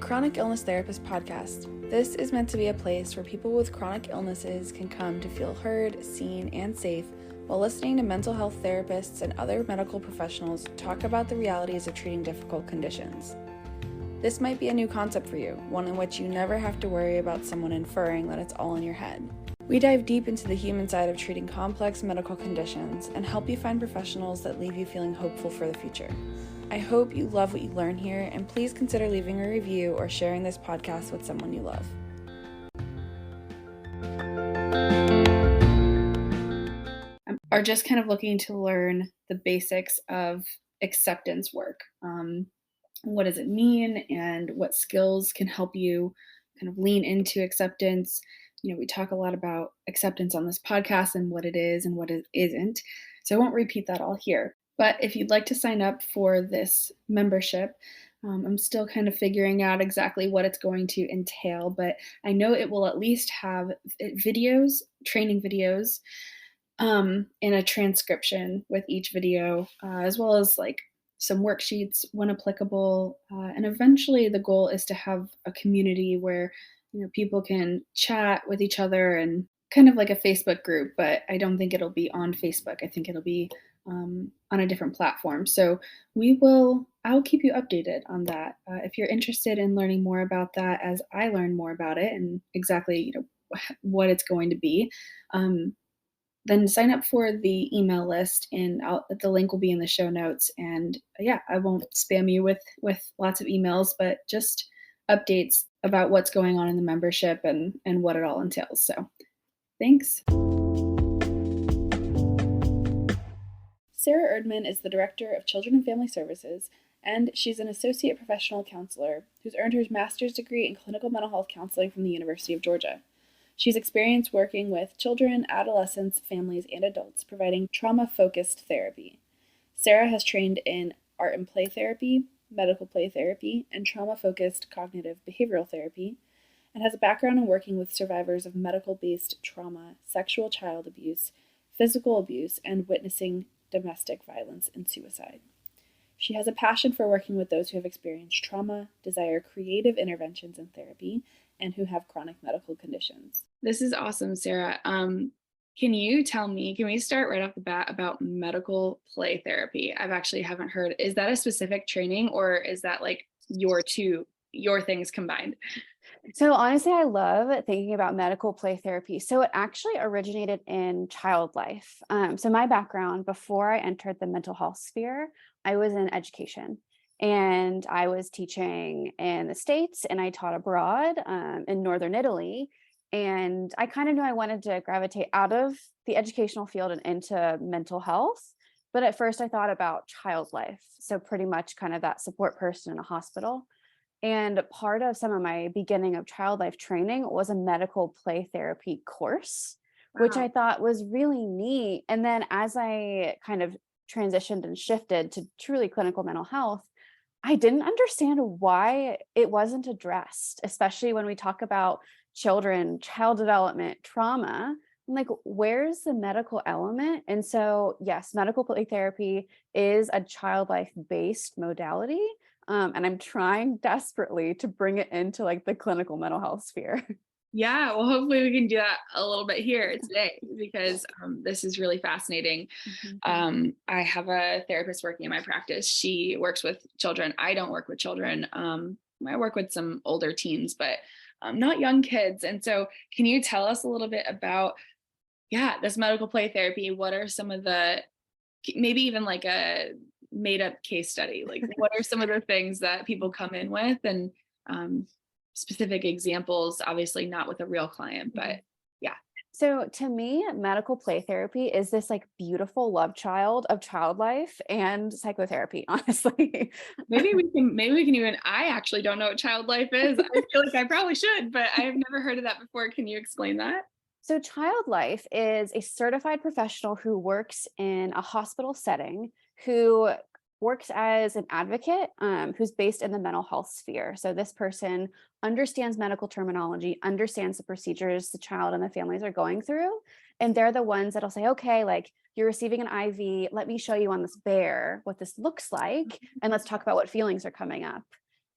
Chronic Illness Therapist podcast. This is meant to be a place where people with chronic illnesses can come to feel heard, seen, and safe while listening to mental health therapists and other medical professionals talk about the realities of treating difficult conditions. This might be a new concept for you, one in which you never have to worry about someone inferring that it's all in your head. We dive deep into the human side of treating complex medical conditions and help you find professionals that leave you feeling hopeful for the future. I hope you love what you learn here, and please consider leaving a review or sharing this podcast with someone you love. Are just kind of looking to learn the basics of acceptance work. What does it mean, and what skills can help you kind of lean into acceptance? We talk a lot about acceptance on this podcast and what it is and what it isn't. So I won't repeat that all here. But if you'd like to sign up for this membership, I'm still kind of figuring out exactly what it's going to entail, but I know it will at least have videos, training videos, and a transcription with each video, as well as like some worksheets when applicable. And eventually the goal is to have a community where people can chat with each other and kind of like a Facebook group, but I don't think it'll be on Facebook. I think it'll be on a different platform. So I'll keep you updated on that. If you're interested in learning more about that as I learn more about it and exactly what it's going to be, then sign up for the email list, and the link will be in the show notes. And I won't spam you with lots of emails, but just updates about what's going on in the membership and what it all entails. So thanks. Sarah Erdman is the Director of Children and Family Services, and she's an Associate Professional Counselor who's earned her master's degree in Clinical Mental Health Counseling from the University of Georgia. She's experienced working with children, adolescents, families, and adults, providing trauma-focused therapy. Sarah has trained in art and play therapy, medical play therapy, and trauma-focused cognitive behavioral therapy, and has a background in working with survivors of medical-based trauma, sexual child abuse, physical abuse, and witnessing domestic violence and suicide. She has a passion for working with those who have experienced trauma, desire creative interventions in therapy, and who have chronic medical conditions. This is awesome, Sarah. Can we start right off the bat about medical play therapy? Haven't heard. Is that a specific training, or is that like your things combined? So honestly, I love thinking about medical play therapy. So it actually originated in child life. So my background before I entered the mental health sphere, I was in education. And I was teaching in the States, and I taught abroad in Northern Italy. And I kind of knew I wanted to gravitate out of the educational field and into mental health. But at first I thought about child life. So pretty much kind of that support person in a hospital. And part of some of my beginning of child life training was a medical play therapy course, which I thought was really neat. And then as I kind of transitioned and shifted to truly clinical mental health, I didn't understand why it wasn't addressed, especially when we talk about children, child development, trauma. I'm like, where's the medical element? And so, yes, medical play therapy is a child life based modality. And I'm trying desperately to bring it into like the clinical mental health sphere. Yeah, well, hopefully we can do that a little bit here today, because this is really fascinating. Mm-hmm. I have a therapist working in my practice. She works with children. I don't work with children. I work with some older teens, but not young kids. And so can you tell us a little bit about, this medical play therapy? What are some of maybe even like a made up case study? Like what are some of the things that people come in with, and specific examples, obviously not with a real client, but yeah. So to me, medical play therapy is this like beautiful love child of child life and psychotherapy, honestly. Maybe we can even, I actually don't know what child life is. I feel like I probably should, but I have never heard of that before. Can you explain that? So child life is a certified professional who works in a hospital setting, who works as an advocate, who's based in the mental health sphere. So this person understands medical terminology, understands the procedures the child and the families are going through. And they're the ones that'll say, okay, like you're receiving an IV. Let me show you on this bear what this looks like. And let's talk about what feelings are coming up.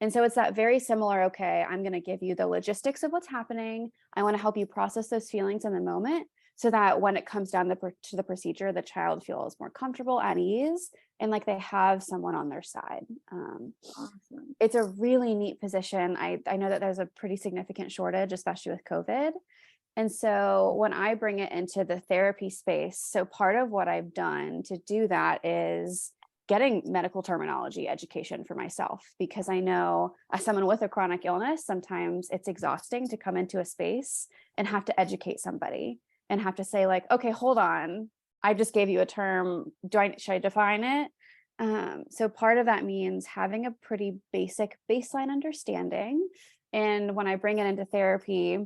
And so it's that very similar, okay, I'm going to give you the logistics of what's happening. I want to help you process those feelings in the moment so that when it comes down to the procedure, the child feels more comfortable, at ease, and like they have someone on their side. Awesome. It's a really neat position. I know that there's a pretty significant shortage, especially with COVID. And so when I bring it into the therapy space, so part of what I've done to do that is getting medical terminology education for myself, because I know as someone with a chronic illness, sometimes it's exhausting to come into a space and have to educate somebody and have to say like, okay, hold on. I just gave you a term. Should I define it? So part of that means having a pretty basic baseline understanding. And when I bring it into therapy,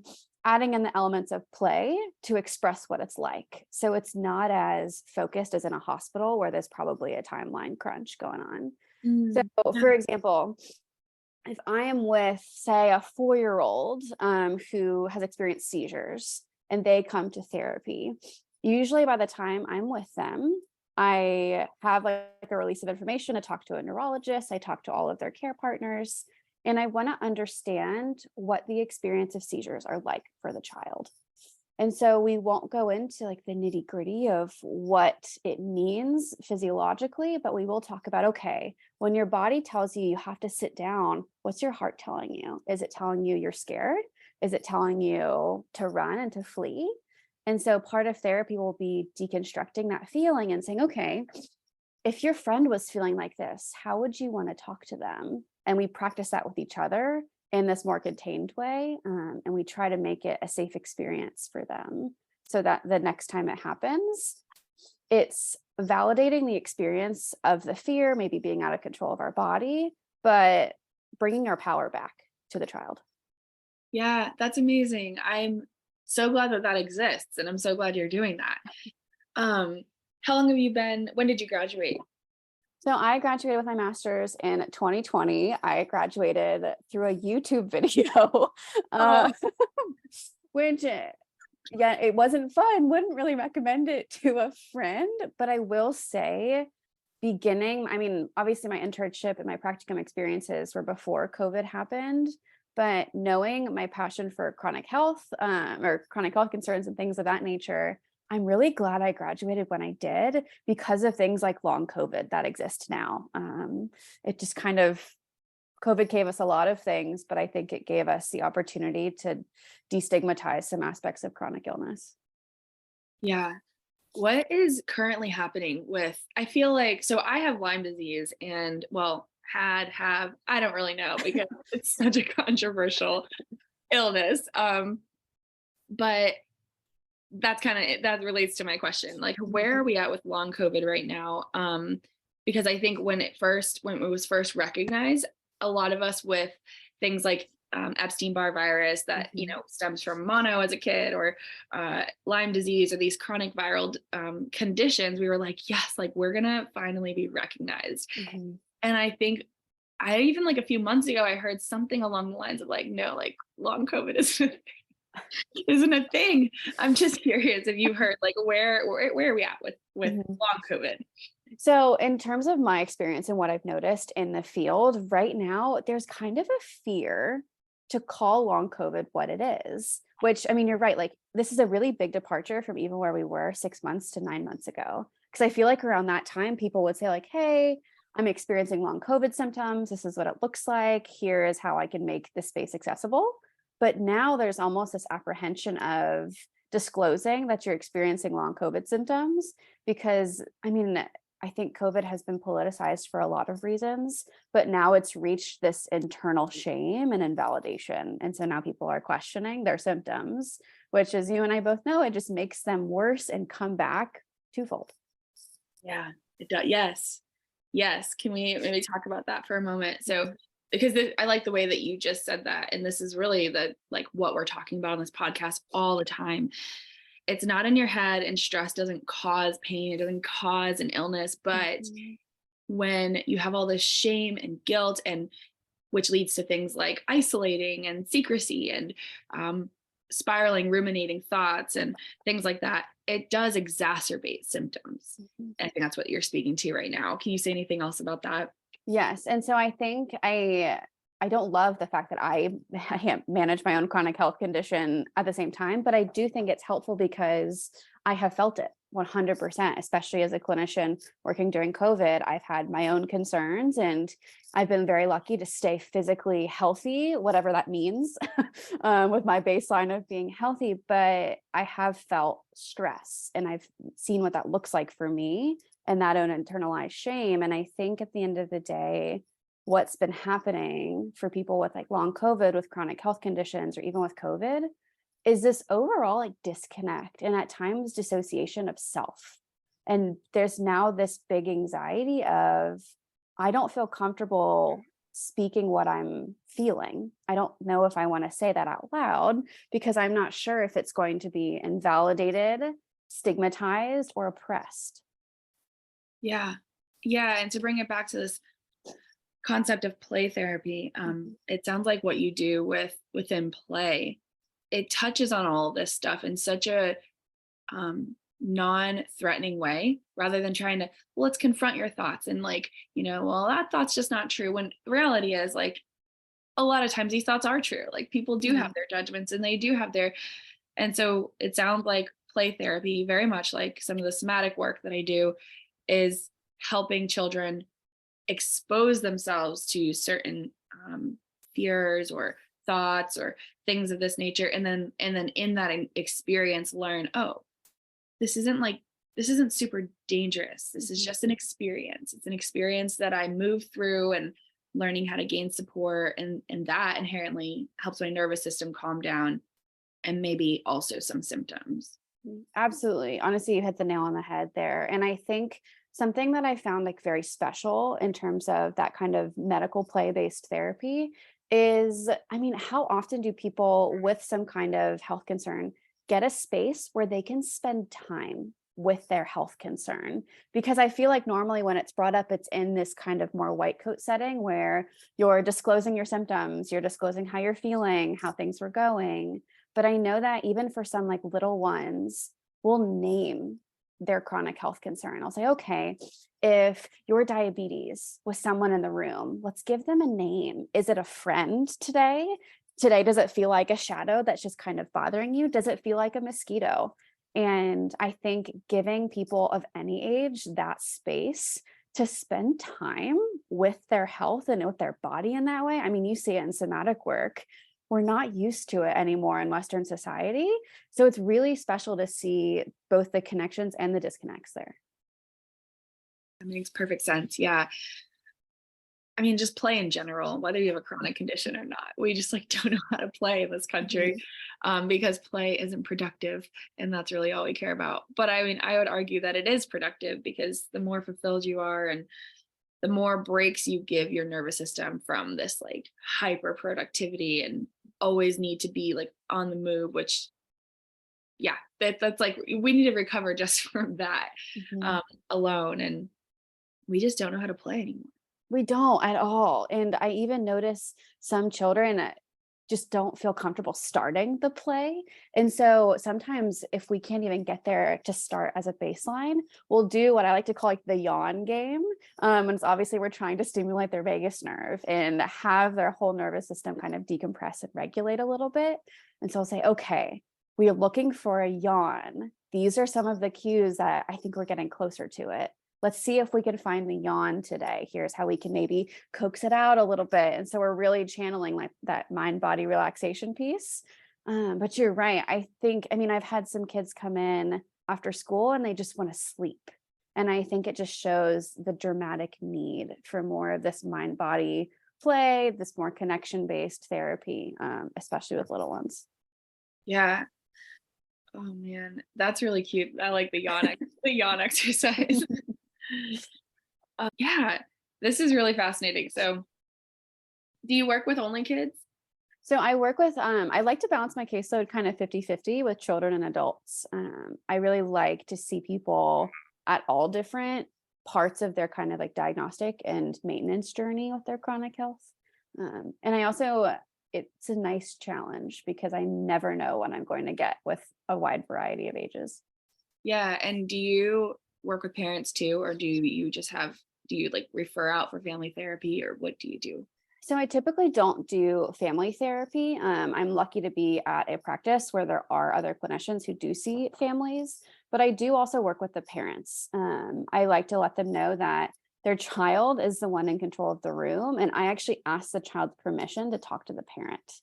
adding in the elements of play to express what it's like. So it's not as focused as in a hospital where there's probably a timeline crunch going on. So Yeah. for example, if I am with, say, a 4-year-old who has experienced seizures and they come to therapy, usually by the time I'm with them, I have like a release of information. I talk to a neurologist, I talk to all of their care partners, and I want to understand what the experience of seizures are like for the child. And so we won't go into like the nitty gritty of what it means physiologically, but we will talk about, okay, when your body tells you you have to sit down, what's your heart telling you? Is it telling you you're scared? Is it telling you to run and to flee? And so part of therapy will be deconstructing that feeling and saying, okay, if your friend was feeling like this, how would you want to talk to them? And we practice that with each other in this more contained way. And we try to make it a safe experience for them so that the next time it happens, it's validating the experience of the fear, maybe being out of control of our body, but bringing our power back to the child. Yeah, that's amazing. I'm so glad that that exists, and I'm so glad you're doing that. Um, how long have you been when did you graduate? So I graduated with my master's in 2020. I graduated through a YouTube video, Oh, uh, which, yeah, it wasn't fun. Wouldn't really recommend it to a friend, but I will say, I mean, obviously my internship and my practicum experiences were before COVID happened, but knowing my passion for chronic health, or chronic health concerns and things of that nature, I'm really glad I graduated when I did because of things like long COVID that exist now. It just kind of COVID gave us a lot of things, but I think it gave us the opportunity to destigmatize some aspects of chronic illness. yeah. What is currently happening with I feel like so I have Lyme disease and well, have, I don't really know because it's such a controversial illness. But that's kind of that relates to my question. Like where are we at with long COVID right now? Because I think when it was first recognized, a lot of us with things like Epstein-Barr virus that Mhm, stems from mono as a kid or Lyme disease or these chronic viral conditions, we were like, yes, like we're gonna finally be recognized. mhm. And I think I even like a few months ago, I heard something along the lines of like, no, like long COVID isn't a thing. I'm just curious if you heard like where are we at with Mhm. long COVID? So, in terms of my experience and what I've noticed in the field right now, there's kind of a fear to call long COVID what it is, which I mean, you're right. Like, this is a really big departure from even where we were 6 months to 9 months ago. Because I feel like around that time, people would say, like, hey, I'm experiencing long COVID symptoms. This is what it looks like. Here is how I can make this space accessible. But now there's almost this apprehension of disclosing that you're experiencing long COVID symptoms because I mean, I think COVID has been politicized for a lot of reasons, but now it's reached this internal shame and invalidation. And so now people are questioning their symptoms, which, as you and I both know, it just makes them worse and come back twofold. Yeah, it does. Yes. Yes. Can we maybe talk about that for a moment? So, Mhm. because I like the way that you just said that. And this is really the like what we're talking about on this podcast all the time. It's not in your head, and stress doesn't cause pain, it doesn't cause an illness. But Mhm. when you have all this shame and guilt, and which leads to things like isolating and secrecy and um, spiraling, ruminating thoughts and things like that, it does exacerbate symptoms. Mhm. And I think that's what you're speaking to right now. Can you say anything else about that? Yes. And so I think I don't love the fact that I can't manage my own chronic health condition at the same time, but I do think it's helpful because I have felt it 100%, especially as a clinician working during COVID. I've had my own concerns and I've been very lucky to stay physically healthy, whatever that means, with my baseline of being healthy. But I have felt stress and I've seen what that looks like for me and that own internalized shame. And I think at the end of the day, what's been happening for people with like long COVID, with chronic health conditions, or even with COVID, is this overall like disconnect and at times dissociation of self. And there's now this big anxiety of, I don't feel comfortable speaking what I'm feeling. I don't know if I want to say that out loud because I'm not sure if it's going to be invalidated, stigmatized, or oppressed. Yeah. Yeah. And to bring it back to this concept of play therapy, it sounds like what you do within play, it touches on all of this stuff in such a non-threatening way, rather than trying to, well, let's confront your thoughts and like, well, that thought's just not true, when the reality is like a lot of times these thoughts are true. Like people do have Mhm. their judgments and they do have their, and so it sounds like play therapy, very much like some of the somatic work that I do, is helping children expose themselves to certain fears or thoughts or things of this nature, and then in that experience learn, oh, this isn't like, this isn't super dangerous, this is Mhm. just an experience, it's an experience that I move through, and learning how to gain support, and that inherently helps my nervous system calm down, and maybe also some symptoms. Absolutely. Honestly, you hit the nail on the head there. And I think something that I found like very special in terms of that kind of medical play based therapy is, I mean, how often do people with some kind of health concern get a space where they can spend time with their health concern? Because I feel like normally when it's brought up, it's in this kind of more white coat setting where you're disclosing your symptoms, you're disclosing how you're feeling, how things were going. But I know that even for some like little ones, we'll name their chronic health concern. I'll say, okay, if your diabetes was someone in the room, let's give them a name. Is it a friend today? Today, does it feel like a shadow that's just kind of bothering you? Does it feel like a mosquito? And I think giving people of any age that space to spend time with their health and with their body in that way. I mean, you see it in somatic work. We're not used to it anymore in Western society. So it's really special to see both the connections and the disconnects there. That makes perfect sense. Yeah. I mean, just play in general, whether you have a chronic condition or not. We just like don't know how to play in this country, Mhm. because play isn't productive, and that's really all we care about. But I mean, I would argue that it is productive, because the more fulfilled you are, and the more breaks you give your nervous system from this like hyper productivity and always need to be like on the move, which, yeah, that's like we need to recover just from that Mhm. um, alone, and we just don't know how to play anymore. We don't at all. And I even notice some children just don't feel comfortable starting the play. And so sometimes if we can't even get there to start as a baseline, we'll do what I like to call like the yawn game. And it's obviously we're trying to stimulate their vagus nerve and have their whole nervous system kind of decompress and regulate a little bit. And so I'll say, okay, we are looking for a yawn. These are some of the cues that I think we're getting closer to it. Let's see if we can find the yawn today. Here's how we can maybe coax it out a little bit. And so we're really channeling like that mind body relaxation piece. But you're right. I think, I mean, I've had some kids come in after school and they just want to sleep. And I think it just shows the dramatic need for more of this mind body play, this more connection based therapy, especially with little ones. Yeah. Oh man, that's really cute. I like the the yawn exercise. Yeah, this is really fascinating. So, do you work with only kids? So I work with I like to balance my caseload kind of 50-50 with children and adults. I really like to see people at all different parts of their kind of like diagnostic and maintenance journey with their chronic health. And I also it's a nice challenge because I never know what I'm going to get with a wide variety of ages. Yeah, and do you work with parents too, or do you just have, do you like refer out for family therapy, or what do you do? So I typically don't do family therapy. I'm lucky to be at a practice where there are other clinicians who do see families, but I do also work with the parents. I like to let them know that their child is the one in control of the room, and I actually ask the child's permission to talk to the parent.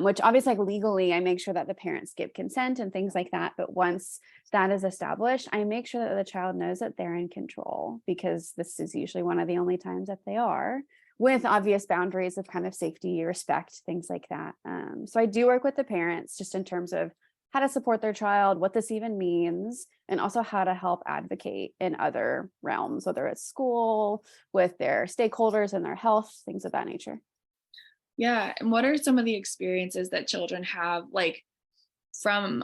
Which obviously, like legally, I make sure that the parents give consent and things like that. But once that is established, I make sure that the child knows that they're in control because this is usually one of the only times that they are, with obvious boundaries of kind of safety, respect, things like that. So I do work with the parents just in terms of how to support their child, what this even means, and also how to help advocate in other realms, whether it's school, with their stakeholders and their health, things of that nature. Yeah, and what are some of the experiences that children have, like, from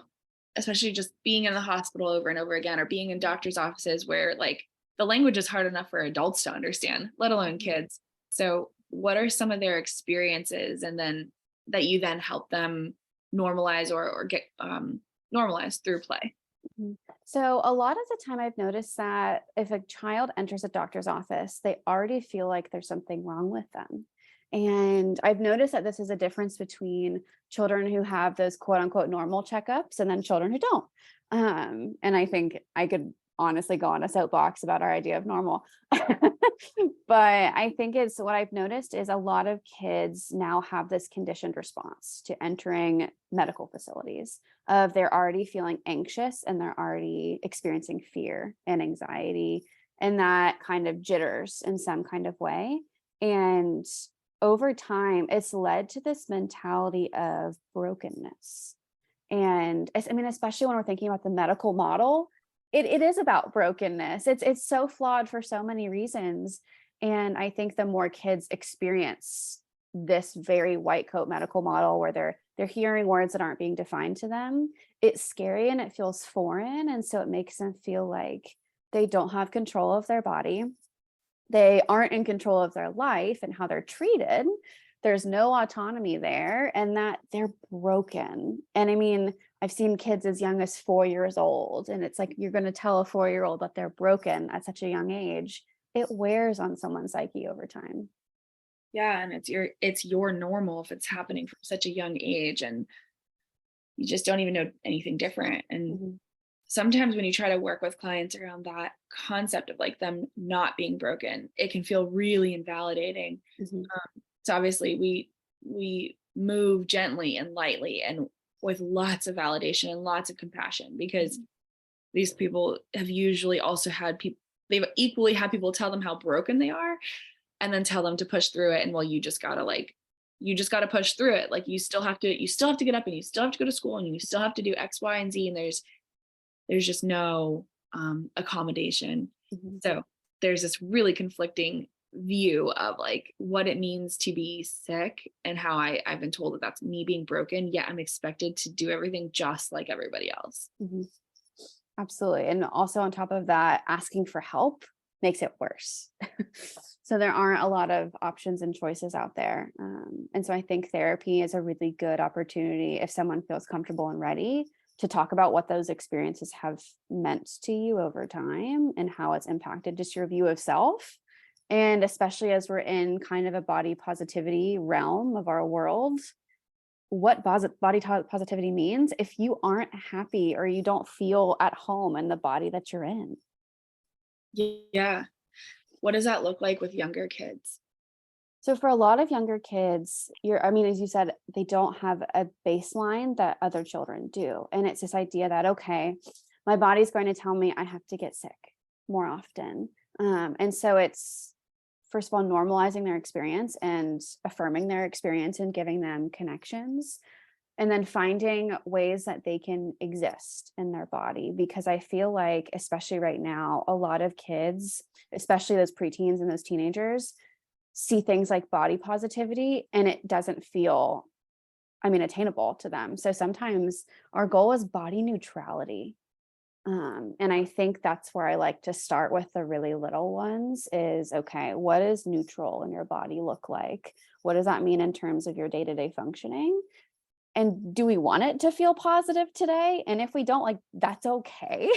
especially just being in the hospital over and over again or being in doctor's offices where, like, the language is hard enough for adults to understand, let alone Mhm. kids. So, what are some of their experiences and then that you then help them normalize or get, normalized through play? Mhm. So a lot of the time I've noticed that if a child enters a doctor's office, they already feel like there's something wrong with them. And I've noticed that this is a difference between children who have those quote unquote normal checkups and then children who don't. And I think I could honestly go on a soapbox about our idea of normal. But I think it's what I've noticed is a lot of kids now have this conditioned response to entering medical facilities of they're already feeling anxious and they're already experiencing fear and anxiety and that kind of jitters in some kind of way. And over time, it's led to this mentality of brokenness. And I mean, especially when we're thinking about the medical model, it is about brokenness. It's so flawed for so many reasons. And I think the more kids experience this very white coat medical model where they're hearing words that aren't being defined to them, it's scary and it feels foreign. And so it makes them feel like they don't have control of their body. They aren't in control of their life and how they're treated. There's no autonomy there, and that they're broken. And I mean, I've seen kids as young as 4 years old, and it's like you're going to tell a 4 year old that they're broken at such a young age. It wears on someone's psyche over time. Yeah, and it's your normal if it's happening from such a young age and you just don't even know anything different. And Mhm, sometimes when you try to work with clients around that concept of like them not being broken, it can feel really invalidating. mhm, So obviously we move gently and lightly and with lots of validation and lots of compassion because mhm, these people have usually also had people they've equally had people tell them how broken they are and then tell them to push through it and well you just got to push through it, like you still have to get up and you still have to go to school and you still have to do X, Y, and Z, and there's just no accommodation. mhm. So there's this really conflicting view of like what it means to be sick and how I've been told that that's me being broken, yet I'm expected to do everything just like everybody else. Mhm. Absolutely. And also on top of that, asking for help makes it worse. So there aren't a lot of options and choices out there. And so I think therapy is a really good opportunity if someone feels comfortable and ready to talk about what those experiences have meant to you over time and how it's impacted just your view of self. And especially as we're in kind of a body positivity realm of our world, what positivity means if you aren't happy or you don't feel at home in the body that you're in. Yeah. What does that look like with younger kids? So for a lot of younger kids, I mean, as you said, they don't have a baseline that other children do. And it's this idea that, okay, my body's going to tell me I have to get sick more often. And so it's, first of all, normalizing their experience and affirming their experience and giving them connections. And then finding ways that they can exist in their body. Because I feel like, especially right now, a lot of kids, especially those preteens and those teenagers, see things like body positivity and it doesn't feel, I mean, attainable to them. So sometimes our goal is body neutrality. And I think that's where I like to start with the really little ones is okay, what does neutral in your body look like? What does that mean in terms of your day to day functioning? And do we want it to feel positive today? And if we don't, like, that's okay.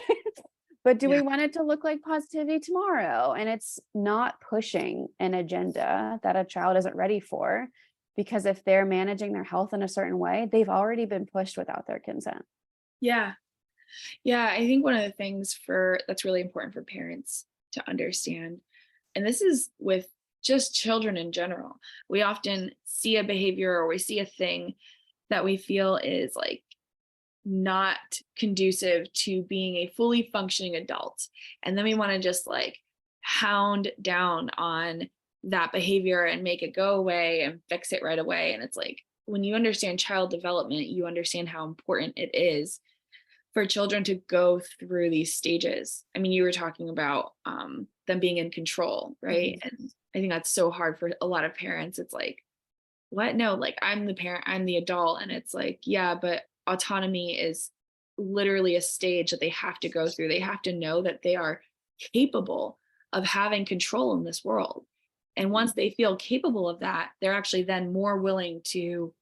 but do Yeah. we want it to look like positivity tomorrow? And it's not pushing an agenda that a child isn't ready for, because if they're managing their health in a certain way, they've already been pushed without their consent. Yeah. Yeah. I think one of the things for that's really important for parents to understand, and this is with just children in general, we often see a behavior or we see a thing that we feel is like not conducive to being a fully functioning adult. And then we want to just like hound down on that behavior and make it go away and fix it right away. And it's like when you understand child development, you understand how important it is for children to go through these stages. I mean, you were talking about them being in control, right? Mhm. And I think that's so hard for a lot of parents. It's like, what? No, like I'm the parent, I'm the adult. And it's like, yeah, but autonomy is literally a stage that they have to go through. They have to know that they are capable of having control in this world. And once they feel capable of that, they're actually then more willing to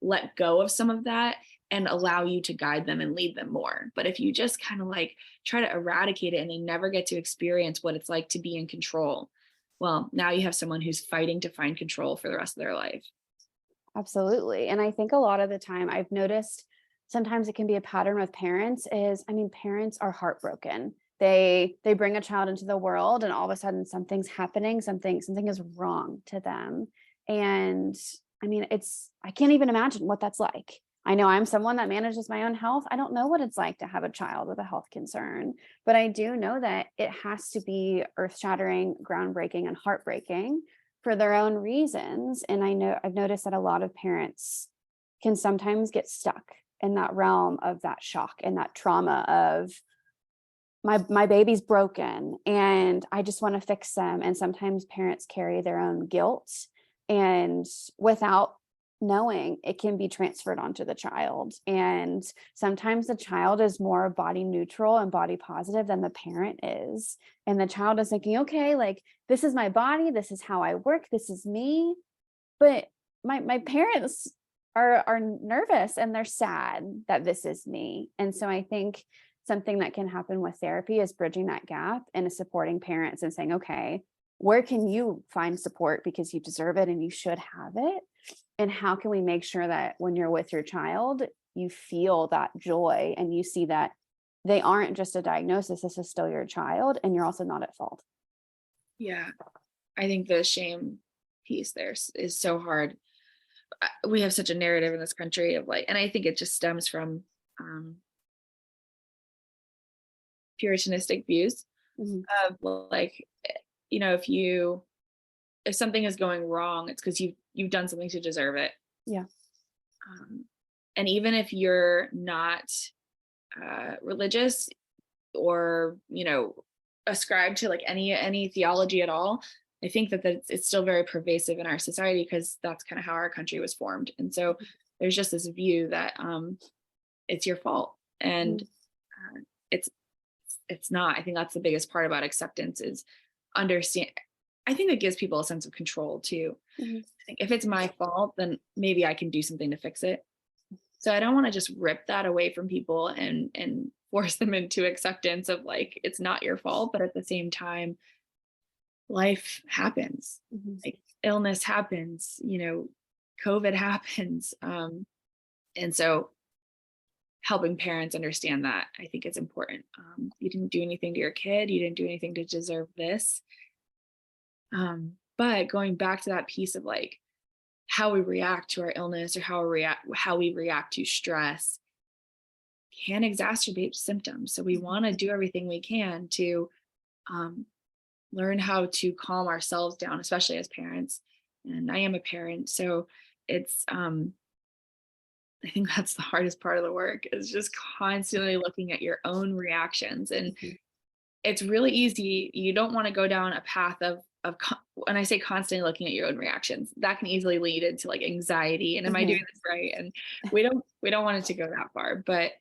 let go of some of that and allow you to guide them and lead them more. But if you just kind of like try to eradicate it and they never get to experience what it's like to be in control, well, now you have someone who's fighting to find control for the rest of their life. Absolutely. And I think a lot of the time I've noticed sometimes it can be a pattern with parents is, I mean, parents are heartbroken. They bring a child into the world and all of a sudden something's happening, something is wrong to them. And I mean, I can't even imagine what that's like. I know I'm someone that manages my own health. I don't know what it's like to have a child with a health concern, but I do know that it has to be earth-shattering, groundbreaking, and heartbreaking for their own reasons. And I know I've noticed that a lot of parents can sometimes get stuck in that realm of that shock and that trauma of my baby's broken and I just want to fix them. And sometimes parents carry their own guilt, and without knowing, it can be transferred onto the child. And sometimes the child is more body neutral and body positive than the parent is. And the child is thinking, okay, like this is my body, this is how I work, this is me. But my parents are nervous and they're sad that this is me. And so I think something that can happen with therapy is bridging that gap and supporting parents and saying, okay, where can you find support because you deserve it and you should have it? And how can we make sure that when you're with your child, you feel that joy and you see that they aren't just a diagnosis, this is still your child and you're also not at fault. Yeah. I think the shame piece there is so hard. We have such a narrative in this country of like, and I think it just stems from um, puritanistic views Mhm. of like, if something is going wrong, it's because you've done something to deserve it. Yeah. Um, and even if you're not religious or ascribe to like any theology at all, I think that it's still very pervasive in our society because that's kind of how our country was formed. And so there's just this view that it's your fault, and Mhm. it's it's not. I think that's the biggest part about acceptance is understand. I think it gives people a sense of control too. Mhm. I think if it's my fault, then maybe I can do something to fix it. So I don't want to just rip that away from people and force them into acceptance of like it's not your fault, but at the same time, life happens. Mhm. Like illness happens, COVID happens. And so helping parents understand that I think is important. You didn't do anything to your kid, you didn't do anything to deserve this. But going back to that piece of like how we react to our illness or how we react to stress can exacerbate symptoms. So we Mhm. want to do everything we can to um, learn how to calm ourselves down, especially as parents. And I am a parent, so it's I think that's the hardest part of the work is just constantly looking at your own reactions. And Mhm. it's really easy. You don't want to go down a path of when I say constantly looking at your own reactions, that can easily lead into like anxiety and am I doing Mhm. this right? And we don't want it to go that far, but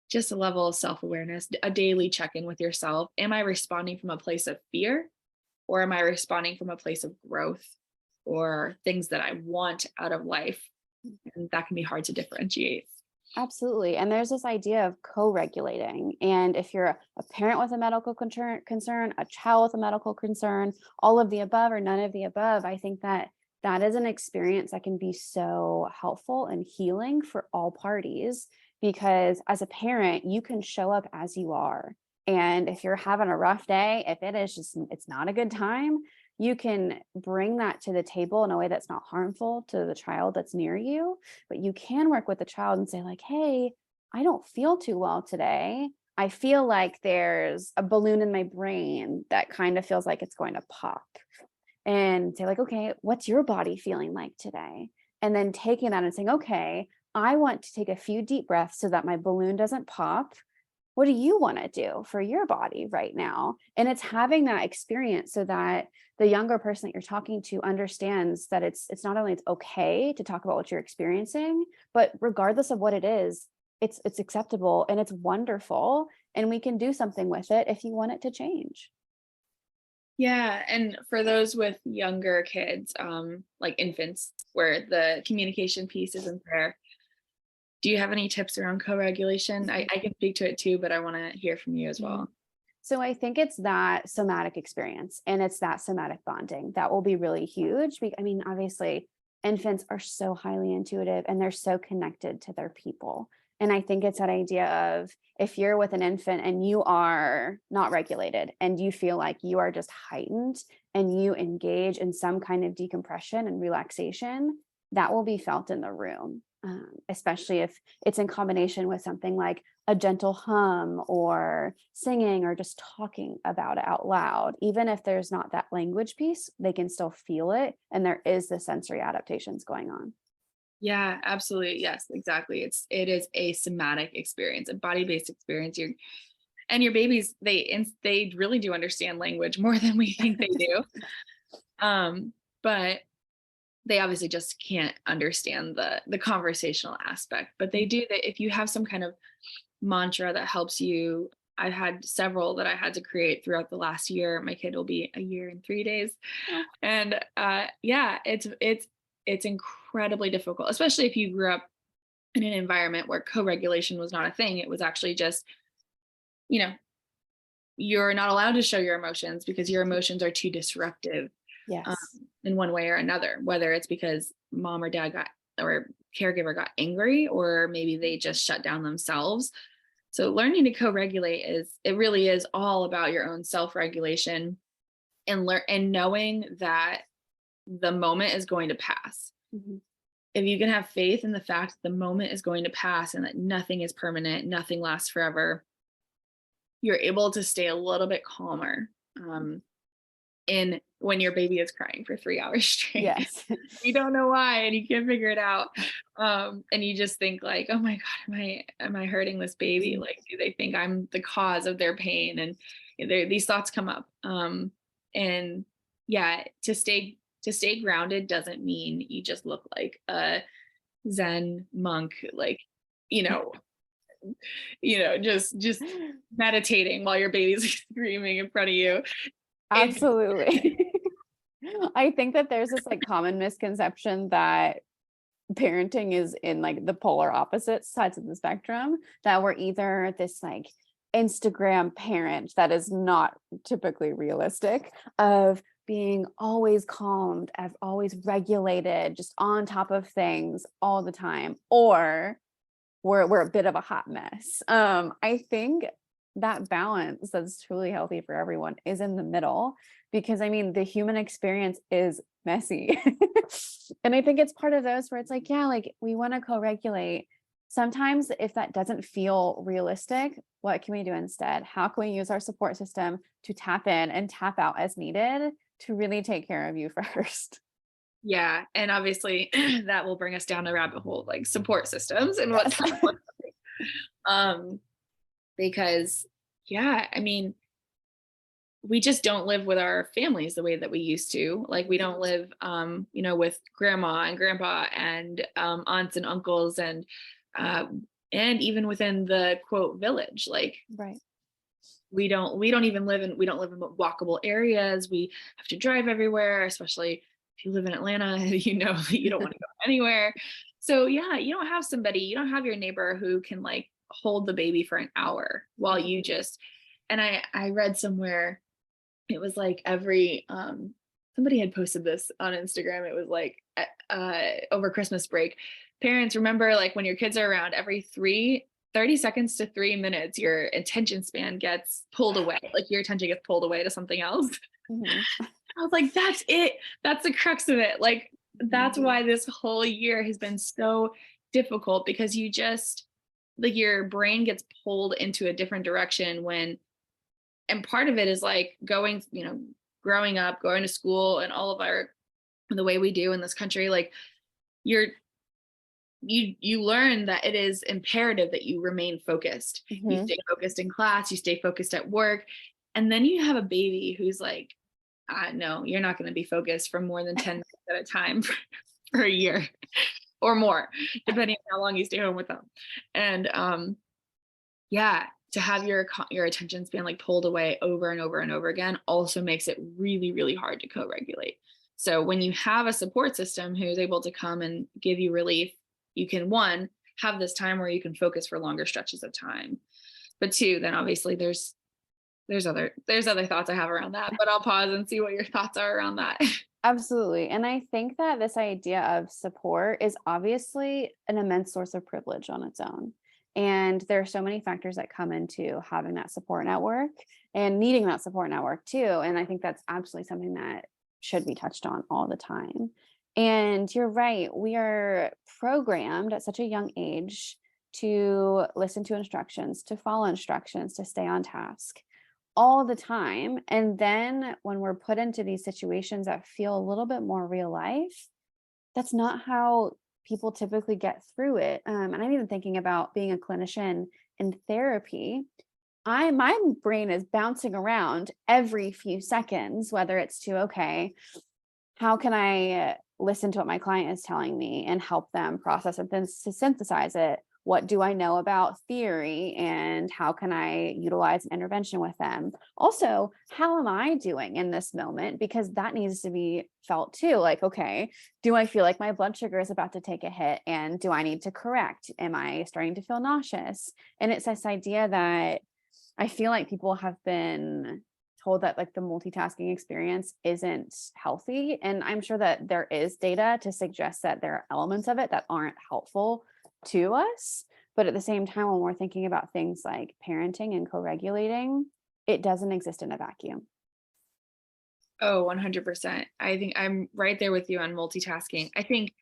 just a level of self-awareness, a daily check-in with yourself. Am I responding from a place of fear or am I responding from a place of growth or things that I want out of life? And that can be hard to differentiate. Absolutely. And there's this idea of co-regulating. And if you're a parent with a medical concern, a child with a medical concern, all of the above or none of the above, I think that that is an experience that can be so helpful and healing for all parties. Because as a parent, you can show up as you are. And if you're having a rough day, if it is just, it's not a good time, you can bring that to the table in a way that's not harmful to the child that's near you, but you can work with the child and say like, hey, I don't feel too well today. I feel like there's a balloon in my brain that kind of feels like it's going to pop. And say like, okay, what's your body feeling like today? And then taking that and saying, okay, I want to take a few deep breaths so that my balloon doesn't pop. What do you want to do for your body right now? And it's having that experience so that the younger person that you're talking to understands that it's not only it's okay to talk about what you're experiencing, but regardless of what it is, it's acceptable and it's wonderful, and we can do something with it if you want it to change. Yeah, and for those with younger kids, like infants, where the communication piece isn't there, do you have any tips around co-regulation? I can speak to it too, but I want to hear from you as Mhm. well. So I think it's that somatic experience and it's that somatic bonding that will be really huge. I mean, obviously, infants are so highly intuitive and they're so connected to their people. And I think it's that idea of if you're with an infant and you are not regulated and you feel like you are just heightened and you engage in some kind of decompression and relaxation, that will be felt in the room, especially if it's in combination with something like a gentle hum or singing or just talking about it out loud. Even if there's not that language piece, they can still feel it. And there is the sensory adaptations going on. Yeah, absolutely. Yes, exactly. It is a somatic experience, a body-based experience. Your babies, they really do understand language more than we think they do. But they obviously just can't understand the conversational aspect. But they do that if you have some kind of mantra that helps you. I've had several that I had to create throughout the last year. My kid will be a year and 3 days. Oh, And yeah, it's incredibly difficult, especially if you grew up in an environment where co-regulation was not a thing. It was actually just, you know, you're not allowed to show your emotions because your emotions are too disruptive, um, yes. in one way or another, whether it's because mom or dad got or caregiver got angry, or maybe they just shut down themselves. So learning to co-regulate it really is all about your own self-regulation and learn and knowing that the moment is going to pass. Mhm. If you can have faith in the fact that the moment is going to pass and that nothing is permanent, nothing lasts forever, you're able to stay a little bit calmer. In when your baby is crying for 3 hours straight. Yes. You don't know why and you can't figure it out. And you just think like, oh my God, am I hurting this baby? Mhm. Like, do they think I'm the cause of their pain? And these thoughts come up. And yeah, to stay grounded doesn't mean you just look like a Zen monk, like, you know, just meditating while your baby's screaming in front of you. It's Absolutely. I think that there's this like common misconception that parenting is in like the polar opposite sides of the spectrum, that we're either this like Instagram parent that is not typically realistic, of being always calmed, of always regulated, just on top of things all the time, or we're a bit of a hot mess. I think that balance that's truly healthy for everyone is in the middle, because I mean the human experience is messy. And I think it's part of those where it's like, yeah, like we want to co-regulate. Sometimes if that doesn't feel realistic, what can we do instead? How can we use our support system to tap in and tap out as needed to really take care of you first? Yeah, and obviously that will bring us down a rabbit hole like support systems and what Yes. that looks like. Um, because yeah, I mean, we just don't live with our families the way that we used to. Like we don't live with grandma and grandpa and aunts and uncles uh and even within the quote village. Like Right. we don't live in walkable areas. We have to drive everywhere, especially if you live in Atlanta. You know that you don't want to go anywhere. So yeah, you don't have your neighbor who can like hold the baby for an hour while you just, and I read somewhere it was like every somebody had posted this on Instagram. It was like over Christmas break, parents remember like when your kids are around every 30 seconds to 3 minutes, your attention span gets pulled away. Like your attention gets pulled away to something else. Mhm. I was like, that's it. That's the crux of it. Like, Mhm. that's why this whole year has been so difficult because you just, like, your brain gets pulled into a different direction when, and part of it is like going, growing up, going to school, and all of the way we do in this country, like, you're, you learn that it is imperative that you remain focused. You Mhm. stay focused in class, you stay focused at work, and then you have a baby who's like, no, you're not going to be focused for more than 10 minutes at a time for a year or more, depending on how long you stay home with them. And yeah, to have your attention span like pulled away over and over and over again also makes it really, really hard to co-regulate. So when you have a support system who's able to come and give you relief, you can, one, have this time where you can focus for longer stretches of time. But two, then obviously there's other thoughts I have around that, but I'll pause and see what your thoughts are around that. Absolutely. And I think that this idea of support is obviously an immense source of privilege on its own. And there are so many factors that come into having that support network and needing that support network too. And I think that's absolutely something that should be touched on all the time. And you're right, we are programmed at such a young age to listen to instructions, to follow instructions, to stay on task all the time. And then when we're put into these situations that feel a little bit more real life, that's not how people typically get through it. And I'm even thinking about being a clinician in therapy. My brain is bouncing around every few seconds, whether it's to, okay, how can I listen to what my client is telling me and help them process and then to synthesize it? What do I know about theory and how can I utilize an intervention with them? Also, how am I doing in this moment? Because that needs to be felt too. Like, okay, do I feel like my blood sugar is about to take a hit? And do I need to correct? Am I starting to feel nauseous? And it's this idea that I feel like people have been told that like the multitasking experience isn't healthy. And I'm sure that there is data to suggest that there are elements of it that aren't helpful to us. But at the same time, when we're thinking about things like parenting and co-regulating, it doesn't exist in a vacuum. Oh, 100%. I think I'm right there with you on multitasking. I think,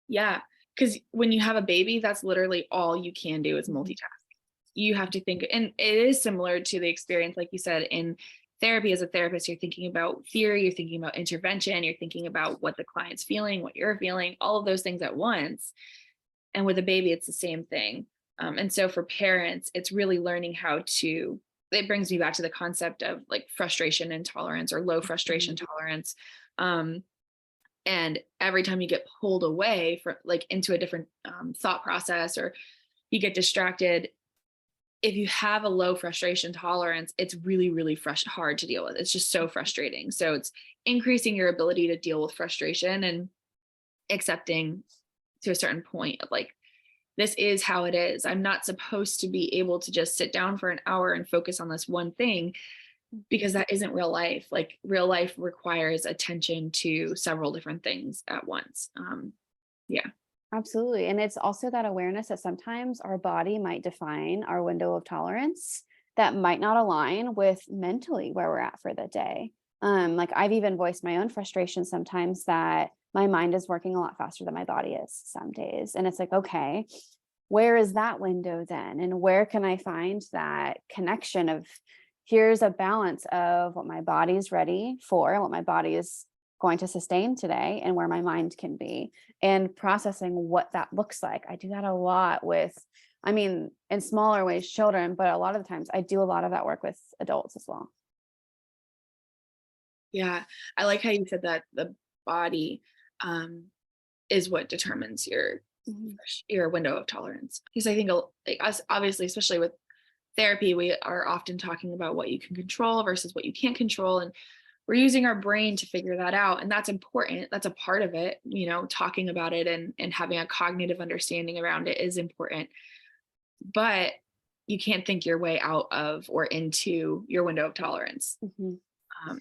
yeah, because when you have a baby, that's literally all you can do is Mhm. multitask. You have to think, and it is similar to the experience, like you said, in therapy. As a therapist, you're thinking about theory, you're thinking about intervention, you're thinking about what the client's feeling, what you're feeling, all of those things at once. And with a baby, it's the same thing. And so for parents, it's really learning how to, it brings me back to the concept of like frustration intolerance or low frustration Mhm. tolerance. Um, and every time you get pulled away from like into a different thought process, or you get distracted, if you have a low frustration tolerance, it's really, really hard to deal with. It's just so frustrating. So it's increasing your ability to deal with frustration and accepting to a certain point of like, this is how it is. I'm not supposed to be able to just sit down for an hour and focus on this one thing because that isn't real life. Like real life requires attention to several different things at once. Yeah. Absolutely. And it's also that awareness that sometimes our body might define our window of tolerance that might not align with mentally where we're at for the day. Like I've even voiced my own frustration sometimes that my mind is working a lot faster than my body is some days. And it's like, okay, where is that window then? And where can I find that connection of here's a balance of what my body's ready for and what my body is going to sustain today and where my mind can be and processing what that looks like. I do that a lot with, I mean, in smaller ways, children, but a lot of the times I do a lot of that work with adults as well. Yeah. I like how you said that the body um, is what determines Mhm. your window of tolerance. Because I think like us, obviously, especially with therapy, we are often talking about what you can control versus what you can't control. And we're using our brain to figure that out. And that's important. That's a part of it. Talking about it and having a cognitive understanding around it is important. But you can't think your way out of or into your window of tolerance. Mhm.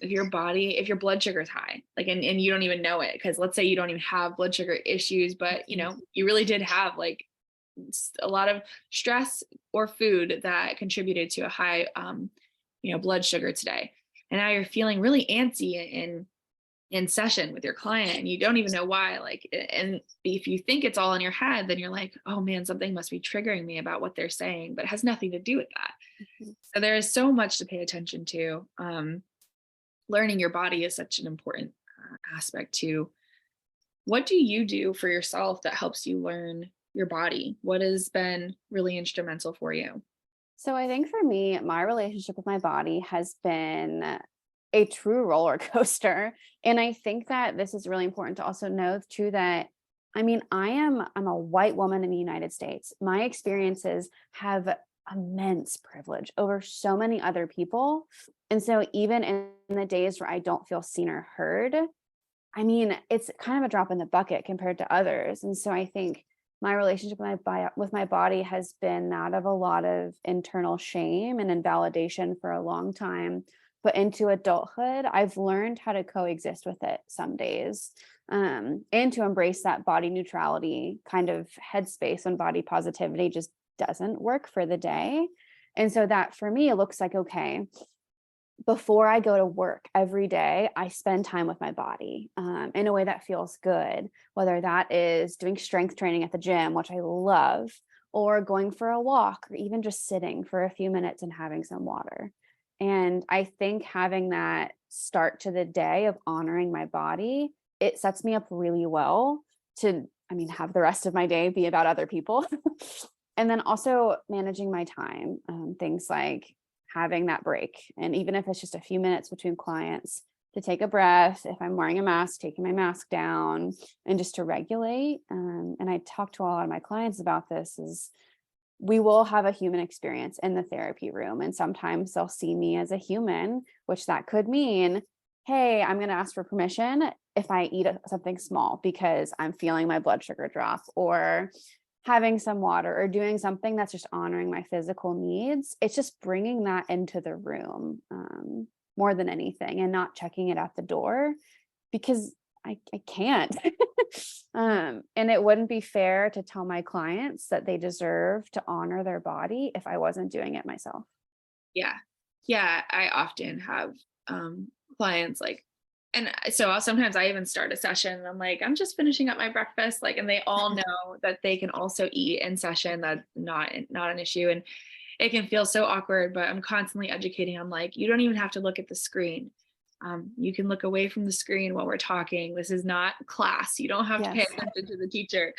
If your blood sugar is high, like, and you don't even know it, because let's say you don't even have blood sugar issues, but Mhm. you really did have like a lot of stress or food that contributed to a high, blood sugar today. And now you're feeling really antsy in session with your client and you don't even know why. And if you think it's all in your head, then you're like, oh man, something must be triggering me about what they're saying, but it has nothing to do with that. Mhm. So there is so much to pay attention to. Learning your body is such an important aspect too. What do you do for yourself that helps you learn your body? What has been really instrumental for you? So I think for me, my relationship with my body has been a true roller coaster. And I think that this is really important to also know too that I mean, I'm a white woman in the United States. My experiences have immense privilege over so many other people. And so even in the days where I don't feel seen or heard, I mean, it's kind of a drop in the bucket compared to others. And so I think my relationship with my body has been that of a lot of internal shame and invalidation for a long time. But into adulthood, I've learned how to coexist with it some days, and to embrace that body neutrality kind of headspace when body positivity just doesn't work for the day. And so that for me, it looks like, okay, before I go to work every day, I spend time with my body in a way that feels good, whether that is doing strength training at the gym, which I love, or going for a walk, or even just sitting for a few minutes and having some water. And I think having that start to the day of honoring my body, it sets me up really well to, I mean, have the rest of my day be about other people. And then also managing my time, things like having that break. And even if it's just a few minutes between clients, to take a breath, if I'm wearing a mask, taking my mask down, and just to regulate. And I talk to a lot of my clients about this is we will have a human experience in the therapy room. And sometimes they'll see me as a human, which that could mean, hey, I'm going to ask for permission if I eat something small because I'm feeling my blood sugar drop, or having some water, or doing something that's just honoring my physical needs. It's just bringing that into the room, more than anything, and not checking it at the door because I can't. And it wouldn't be fair to tell my clients that they deserve to honor their body if I wasn't doing it myself. Yeah. Yeah, I often have clients like, and sometimes I even start a session and I'm like, I'm just finishing up my breakfast, like, and they all know that they can also eat in session. That's not an issue. And it can feel so awkward, but I'm constantly educating. I'm like, you don't even have to look at the screen. You can look away from the screen while we're talking. This is not class. You don't have to pay Yes. attention to the teacher.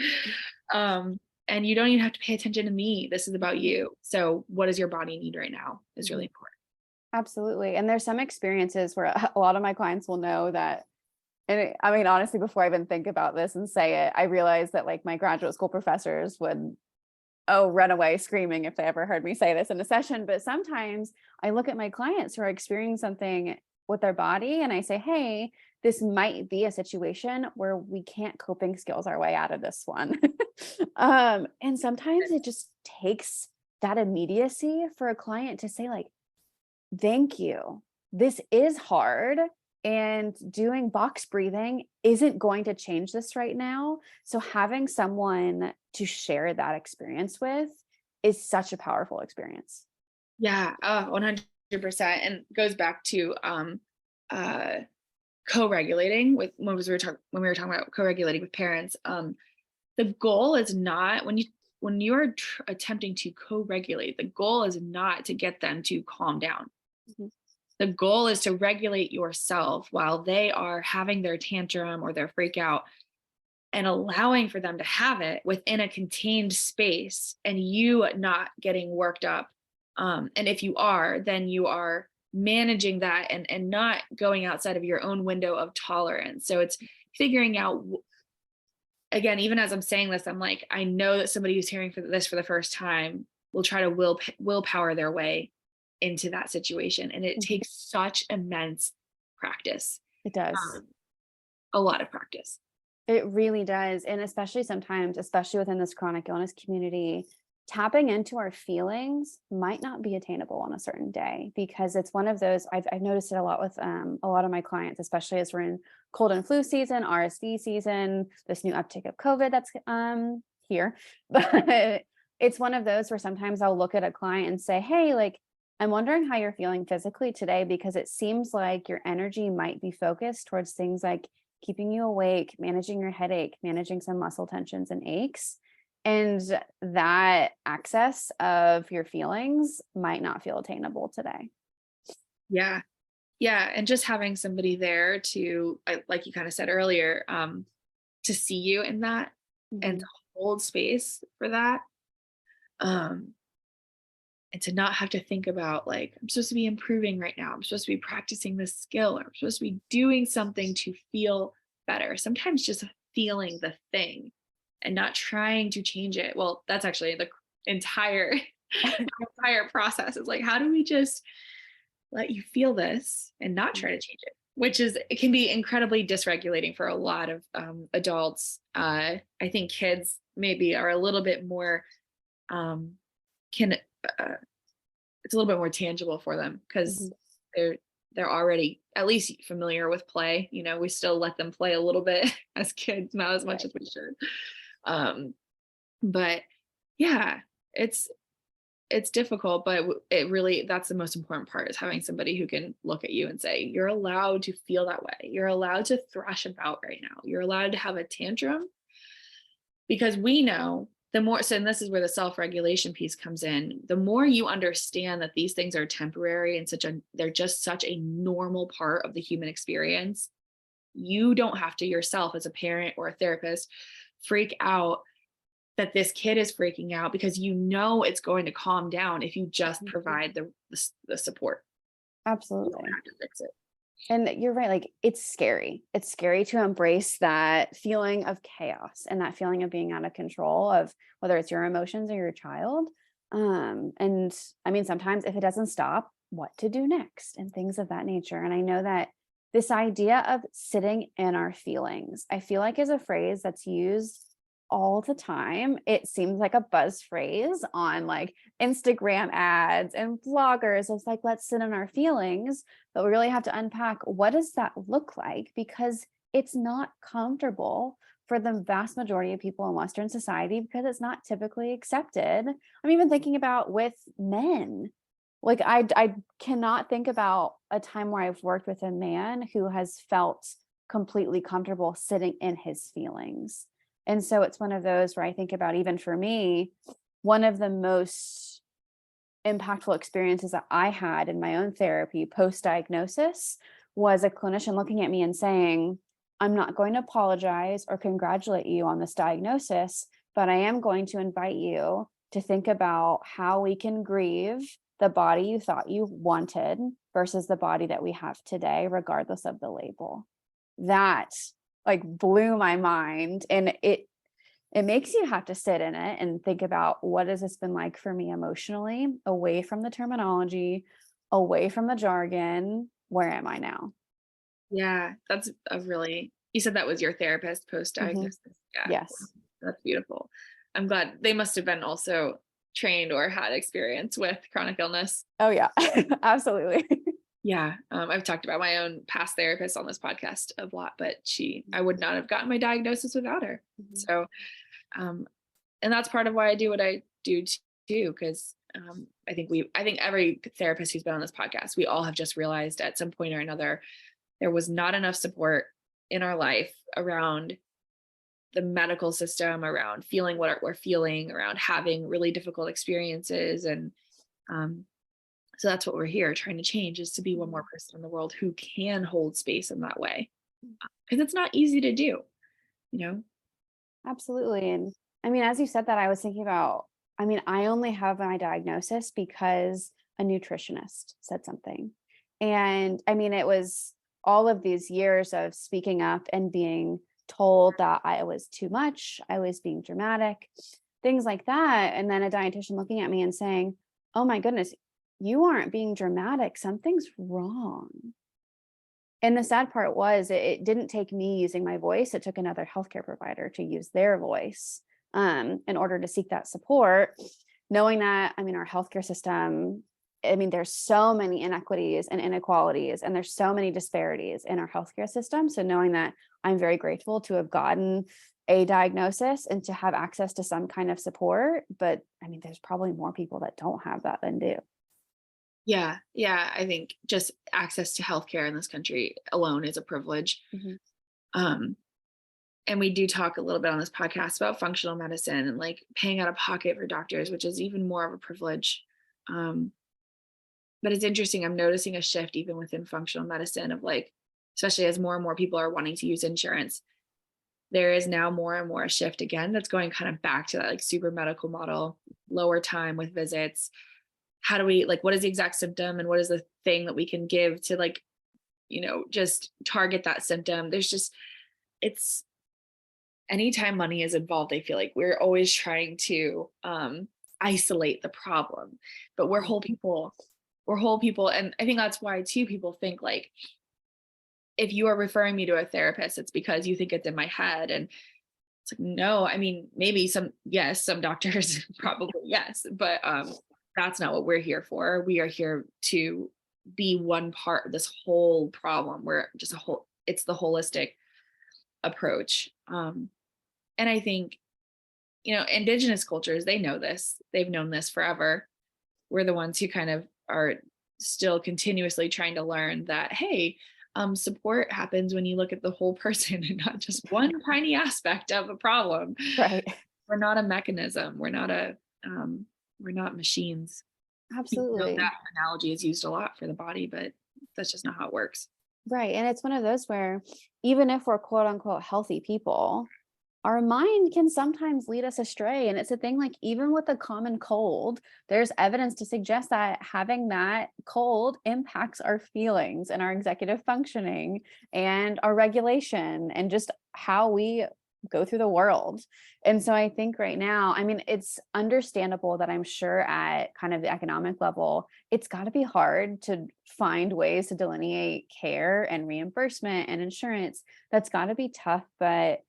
And you don't even have to pay attention to me. This is about you. So what does your body need right now is really Mhm. important. Absolutely. And there's some experiences where a lot of my clients will know that. And I mean, honestly, before I even think about this and say it, I realized that like my graduate school professors would, oh, run away screaming if they ever heard me say this in a session. But sometimes I look at my clients who are experiencing something with their body and I say, hey, this might be a situation where we can't coping skills our way out of this one. And sometimes it just takes that immediacy for a client to say, like, thank you. This is hard. And doing box breathing isn't going to change this right now. So, having someone to share that experience with is such a powerful experience. Yeah, 100%. And goes back to uh co-regulating with when we were talking about co-regulating with parents. The goal is not when you're attempting to co-regulate, the goal is not to get them to calm down. Mhm. The goal is to regulate yourself while they are having their tantrum or their freak out, and allowing for them to have it within a contained space and you not getting worked up. And if you are, then you are managing that and not going outside of your own window of tolerance. So it's figuring out, again, even as I'm saying this, I'm like, I know that somebody who's hearing this for the first time will try to willpower their way into that situation. And it Mhm. takes such immense practice. It does. A lot of practice. It really does. And especially sometimes, especially within this chronic illness community, tapping into our feelings might not be attainable on a certain day, because it's one of those, I've noticed it a lot with a lot of my clients, especially as we're in cold and flu season, RSV season, this new uptick of COVID that's here. But it's one of those where sometimes I'll look at a client and say, hey, like, I'm wondering how you're feeling physically today, because it seems like your energy might be focused towards things like keeping you awake, managing your headache, managing some muscle tensions and aches. And that access of your feelings might not feel attainable today. Yeah. Yeah. And just having somebody there to, like you kind of said earlier, to see you in that and to hold space for that. And to not have to think about, like, I'm supposed to be improving right now. I'm supposed to be practicing this skill, or I'm supposed to be doing something to feel better. Sometimes just feeling the thing and not trying to change it. Well, that's actually the entire entire process. Is like, how do we just let you feel this and not try to change it? Which is, it can be incredibly dysregulating for a lot of adults. I think kids maybe are a little bit more can it's a little bit more tangible for them, because they're already at least familiar with play. You know, we still let them play a little bit as kids, not as much as we should. But yeah, it's difficult, but it really, that's the most important part, is having somebody who can look at you and say, you're allowed to feel that way. You're allowed to thrash about right now. You're allowed to have a tantrum, because we know the more, so, and this is where the self-regulation piece comes in. The more you understand that these things are temporary and they're just such a normal part of the human experience, you don't have to yourself as a parent or a therapist freak out that this kid is freaking out, because you know it's going to calm down if you just provide the support. Absolutely. You don't have to fix it. And you're right. Like, it's scary. It's scary to embrace that feeling of chaos and that feeling of being out of control of whether it's your emotions or your child. And I mean, sometimes if it doesn't stop, what to do next and things of that nature. And I know that this idea of sitting in our feelings, I feel like, is a phrase that's used all the time. It seems like a buzz phrase on like Instagram ads and bloggers. It's like, let's sit in our feelings, but we really have to unpack, what does that look like? Because it's not comfortable for the vast majority of people in Western society, because it's not typically accepted. I'm even thinking about with men. Like, I cannot think about a time where I've worked with a man who has felt completely comfortable sitting in his feelings. And so it's one of those where I think about, even for me, one of the most impactful experiences that I had in my own therapy post-diagnosis was a clinician looking at me and saying, I'm not going to apologize or congratulate you on this diagnosis, but I am going to invite you to think about how we can grieve the body you thought you wanted versus the body that we have today, regardless of the label. That like blew my mind. And it makes you have to sit in it and think about, what has this been like for me emotionally, away from the terminology, away from the jargon? Where am I now? Yeah, that's a really, you said that was your therapist post-diagnosis. Yeah. Yes. That's beautiful. I'm glad they must have been also trained or had experience with chronic illness. Oh yeah, absolutely. Yeah. I've talked about my own past therapist on this podcast a lot, but I would not have gotten my diagnosis without her. So, and that's part of why I do what I do too. Cause, I think every therapist who's been on this podcast, we all have just realized at some point or another, there was not enough support in our life around the medical system, around feeling what we're feeling, around having really difficult experiences. And, so that's what we're here trying to change, is to be one more person in the world who can hold space in that way. Because it's not easy to do, you know? Absolutely. And I mean, as you said that, I was thinking about, I mean, I only have my diagnosis because a nutritionist said something. And I mean, it was all of these years of speaking up and being told that I was too much, I was being dramatic, things like that. And then a dietitian looking at me and saying, oh my goodness, you aren't being dramatic, something's wrong. And the sad part was it didn't take me using my voice. It took another healthcare provider to use their voice in order to seek that support, knowing that, I mean, our healthcare system, I mean, there's so many inequities and inequalities, and there's so many disparities in our healthcare system. So knowing that, I'm very grateful to have gotten a diagnosis and to have access to some kind of support. But I mean, there's probably more people that don't have that than do. Yeah. Yeah. I think just access to healthcare in this country alone is a privilege. Mhm. Um, and we do talk a little bit on this podcast about functional medicine and like paying out of pocket for doctors, which is even more of a privilege. Um, but it's interesting. I'm noticing a shift even within functional medicine of like, especially as more and more people are wanting to use insurance, there is now more and more a shift again that's going kind of back to that like super medical model, lower time with visits. How do we like, what is the exact symptom and what is the thing that we can give to like, just target that symptom? There's just, it's anytime money is involved, I feel like we're always trying to isolate the problem, but we're whole people. We're whole people. And I think that's why too, people think like, if you are referring me to a therapist, it's because you think it's in my head. And it's like, no, I mean, maybe yes, some doctors probably yes, but that's not what we're here for. We are here to be one part of this whole problem. We're just it's the holistic approach. And I think, indigenous cultures, they know this, they've known this forever. We're the ones who kind of are still continuously trying to learn that, hey, support happens when you look at the whole person and not just one tiny aspect of a problem. Right. We're not a mechanism. We're not machines. Absolutely. That analogy is used a lot for the body, but that's just not how it works. Right. And it's one of those where even if we're quote unquote healthy people, our mind can sometimes lead us astray. And it's a thing like even with a common cold, there's evidence to suggest that having that cold impacts our feelings and our executive functioning and our regulation and just how we go through the world. And so I think right now, I mean, it's understandable that I'm sure at kind of the economic level, it's got to be hard to find ways to delineate care and reimbursement and insurance. That's got to be tough, but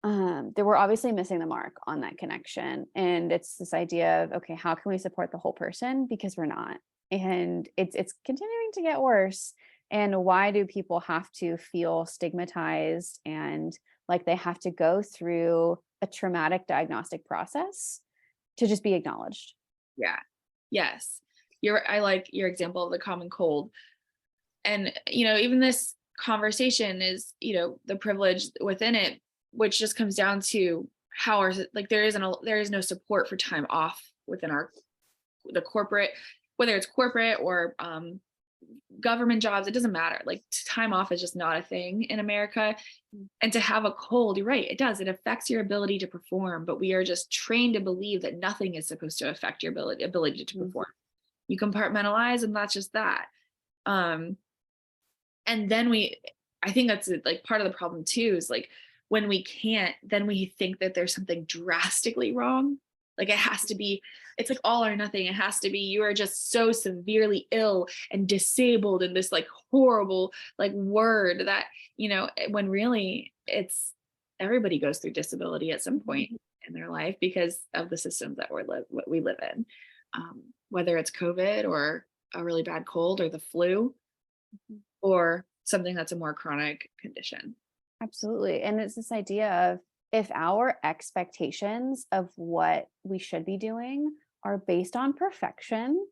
they were obviously missing the mark on that connection. And it's this idea of, okay, how can we support the whole person? Because we're not. And it's continuing to get worse. And why do people have to feel stigmatized and like they have to go through a traumatic diagnostic process to just be acknowledged? Yeah. Yes. I like your example of the common cold. And, even this conversation is, the privilege within it, which just comes down to how there is no support for time off within the corporate, whether it's corporate or government jobs, it doesn't matter. Like time off is just not a thing in America. And to have a cold, you're right, it affects your ability to perform, but we are just trained to believe that nothing is supposed to affect your ability to perform. You compartmentalize and that's just that. And then I think that's like part of the problem too, is like when we can't, then we think that there's something drastically wrong. Like it has to be, it's like all or nothing. It has to be, you are just so severely ill and disabled in this like horrible like word that, when really it's everybody goes through disability at some point in their life because of the systems that we live in. Whether it's COVID or a really bad cold or the flu or something that's a more chronic condition. Absolutely. And it's this idea of if our expectations of what we should be doing are based on perfection,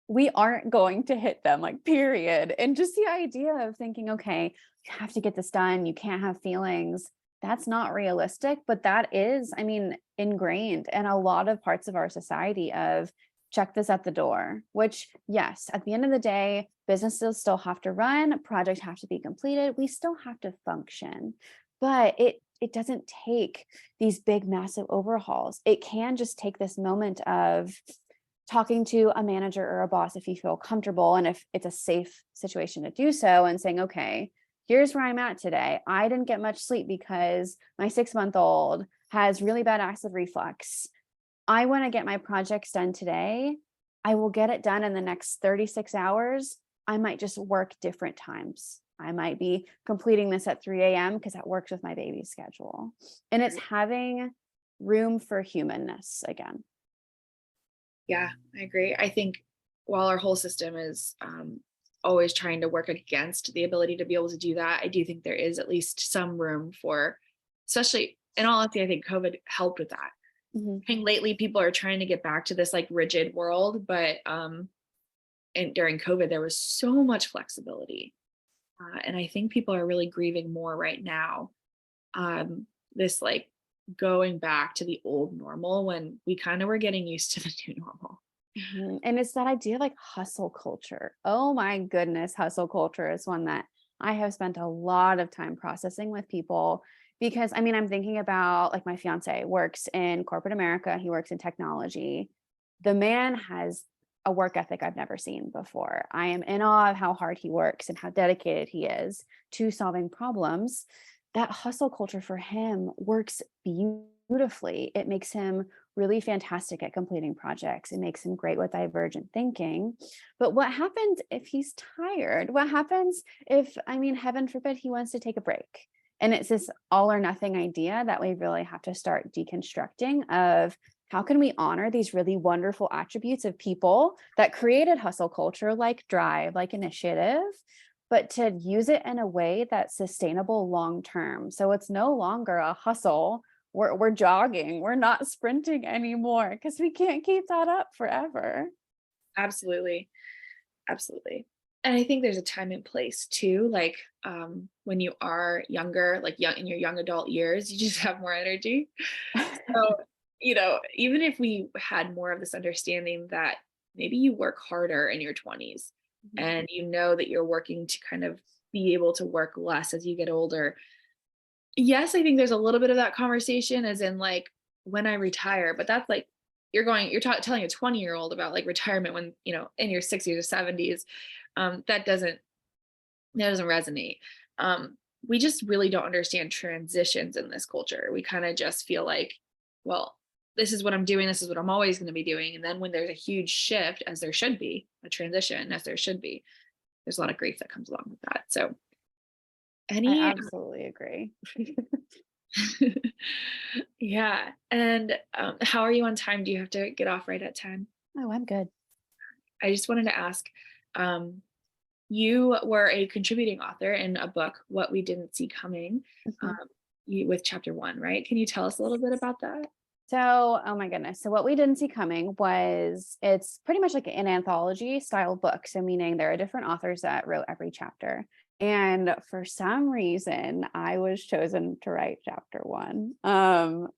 we aren't going to hit them, like, period. And just the idea of thinking, okay, you have to get this done, you can't have feelings. That's not realistic, but that is, I mean, ingrained in a lot of parts of our society of check this at the door, which, yes, at the end of the day, businesses still have to run, projects have to be completed, we still have to function. But it doesn't take these big, massive overhauls. It can just take this moment of talking to a manager or a boss if you feel comfortable and if it's a safe situation to do so, and saying, okay, here's where I'm at today. I didn't get much sleep because my 6-month-old has really bad acid reflux. I want to get my projects done today. I will get it done in the next 36 hours. I might just work different times. I might be completing this at 3 a.m. because that works with my baby's schedule. And it's having room for humanness again. Yeah, I agree. I think while our whole system is always trying to work against the ability to be able to do that, I do think there is at least some room for, especially in all honesty, I think COVID helped with that. Mhm. I think lately people are trying to get back to this like rigid world, but and during COVID there was so much flexibility, and I think people are really grieving more right now. This like going back to the old normal when we kind of were getting used to the new normal. Mhm. And it's that idea of like hustle culture. Oh my goodness, hustle culture is one that I have spent a lot of time processing with people because I mean, I'm thinking about like my fiance works in corporate America, he works in technology. The man has a work ethic I've never seen before. I am in awe of how hard he works and how dedicated he is to solving problems. That hustle culture for him works beautifully. It makes him really fantastic at completing projects. It makes him great with divergent thinking. But what happens if he's tired? What happens if, I mean, heaven forbid, he wants to take a break? And it's this all or nothing idea that we really have to start deconstructing of how can we honor these really wonderful attributes of people that created hustle culture, like drive, like initiative, but to use it in a way that's sustainable long term. So it's no longer a hustle. We're jogging. We're not sprinting anymore because we can't keep that up forever. Absolutely. Absolutely. And I think there's a time and place too. Like when you are younger, like young in your young adult years, you just have more energy. So, even if we had more of this understanding that maybe you work harder in your 20s Mhm. and you know that you're working to kind of be able to work less as you get older. Yes, I think there's a little bit of that conversation as in like when I retire, but that's like telling a 20-year-old about like retirement when, in your 60s or 70s. That doesn't resonate. We just really don't understand transitions in this culture. We kind of just feel like, well, this is what I'm doing, this is what I'm always going to be doing. And then when there's a huge shift, as there should be, a transition, as there should be, there's a lot of grief that comes along with that. So I any absolutely agree. yeah. And how are you on time? Do you have to get off right at 10? Oh, I'm good. I just wanted to ask, um, you were a contributing author in a book, What We Didn't See Coming, Mhm. um, with chapter 1, right? Can you tell us a little bit about that? So, oh my goodness. So what we didn't see coming was it's pretty much like an anthology style book. So meaning there are different authors that wrote every chapter. And for some reason, I was chosen to write chapter 1.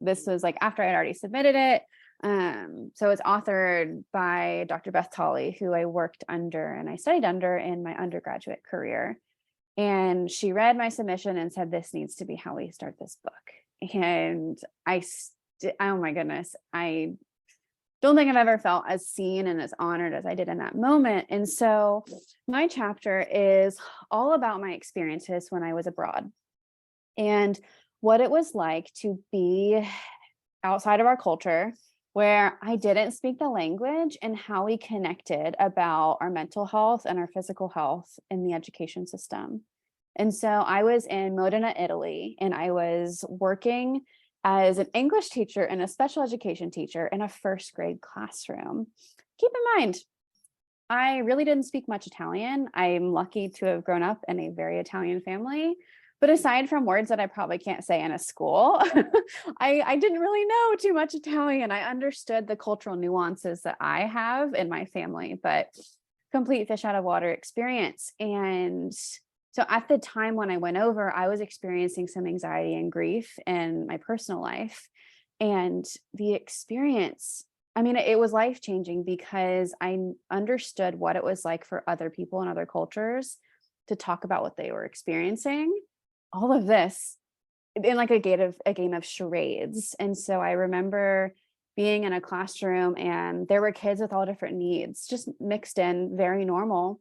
This was like after I'd already submitted it. So it's authored by Dr. Beth Tolley, who I worked under and I studied under in my undergraduate career. And she read my submission and said, "This needs to be how we start this book." And oh my goodness, I don't think I've ever felt as seen and as honored as I did in that moment. And so my chapter is all about my experiences when I was abroad and what it was like to be outside of our culture where I didn't speak the language and how we connected about our mental health and our physical health in the education system. And so I was in Modena, Italy, and I was working as an English teacher and a special education teacher in a first grade classroom. Keep in mind, I really didn't speak much Italian. I'm lucky to have grown up in a very Italian family. But aside from words that I probably can't say in a school, I didn't really know too much Italian. I understood the cultural nuances that I have in my family, but complete fish out of water experience. And so at the time when I went over, I was experiencing some anxiety and grief in my personal life. And the experience, I mean, it was life changing because I understood what it was like for other people in other cultures to talk about what they were experiencing. All of this in like a game of charades. And so I remember being in a classroom and there were kids with all different needs, just mixed in, very normal.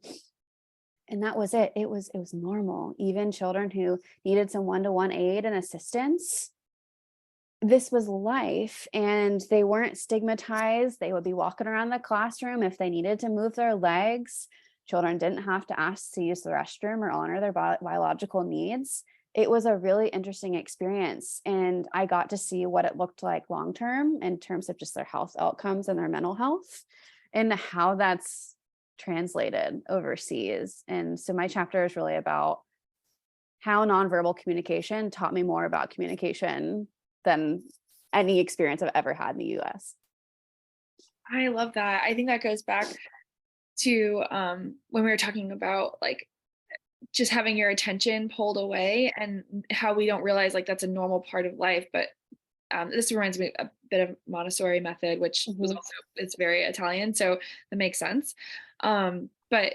And that was it. It was normal. Even children who needed some one-to-one aid and assistance, this was life, and they weren't stigmatized. They would be walking around the classroom if they needed to move their legs. Children didn't have to ask to use the restroom or honor their biological needs. It was a really interesting experience. And I got to see what it looked like long term in terms of just their health outcomes and their mental health and how that's translated overseas. And so my chapter is really about how nonverbal communication taught me more about communication than any experience I've ever had in the US. I love that. I think that goes back to when we were talking about like just having your attention pulled away and how we don't realize like that's a normal part of life. But this reminds me a bit of Montessori method, which was Mhm. also, it's very Italian, so that makes sense. But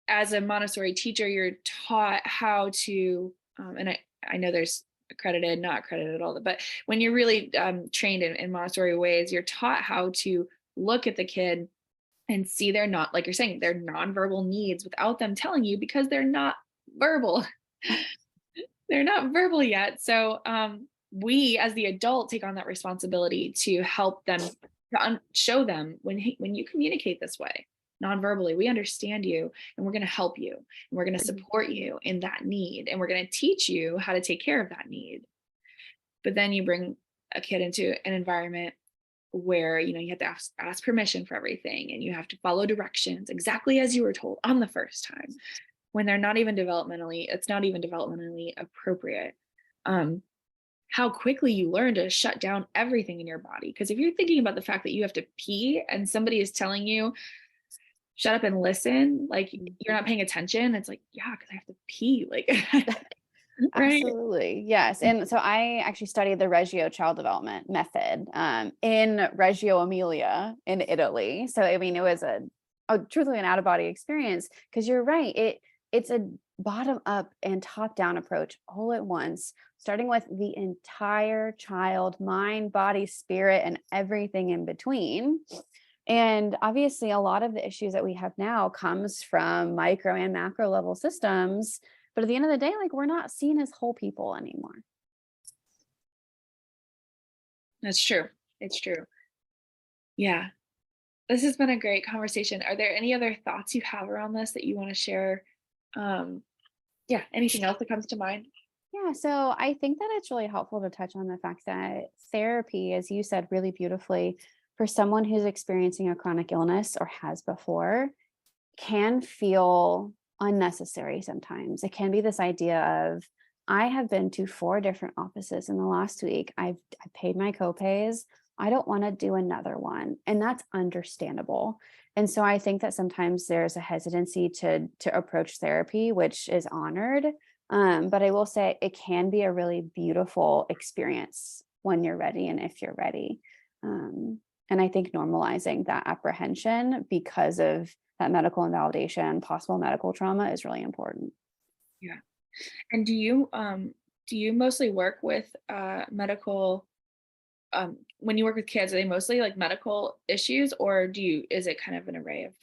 as a Montessori teacher, you're taught how to, and I know there's accredited, not accredited at all, but when you're really trained in Montessori ways, you're taught how to look at the kid and see their not, like you're saying, their nonverbal needs without them telling you because they're not verbal. They're not verbal yet. So we as the adult take on that responsibility to help them, to show them when you communicate this way non-verbally, we understand you and we're going to help you and we're going to support you in that need and we're going to teach you how to take care of that need. But then you bring a kid into an environment where you have to ask permission for everything and you have to follow directions exactly as you were told on the first time when they're not even developmentally, it's not even developmentally appropriate. um how quickly you learn to shut down everything in your body, because if you're thinking about the fact that you have to pee and somebody is telling you shut up and listen, like you're not paying attention, it's like, yeah, because I have to pee, like right. Absolutely. Yes. And so I actually studied the Reggio child development method in Reggio Emilia in Italy. So, I mean, it was truthfully an out of body experience because you're right. It's a bottom up and top down approach all at once, starting with the entire child, mind, body, spirit, and everything in between. And obviously, a lot of the issues that we have now comes from micro and macro level systems. But at the end of the day, like we're not seen as whole people anymore. That's true. It's true. Yeah. This has been a great conversation. Are there any other thoughts you have around this that you want to share? um yeah, anything else that comes to mind? Yeah, so I think that it's really helpful to touch on the fact that therapy, as you said really beautifully, for someone who's experiencing a chronic illness or has before, can feel unnecessary sometimes. It can be this idea of, I have been to 4 different offices in the last week. I paid my copays. I don't want to do another one. And that's understandable. And so I think that sometimes there's a hesitancy to approach therapy, which is honored. But I will say it can be a really beautiful experience when you're ready and if you're ready. And I think normalizing that apprehension because of that medical invalidation, possible medical trauma is really important. Yeah. And do you mostly work with medical, when you work with kids, are they mostly like medical issues, or is it kind of an array of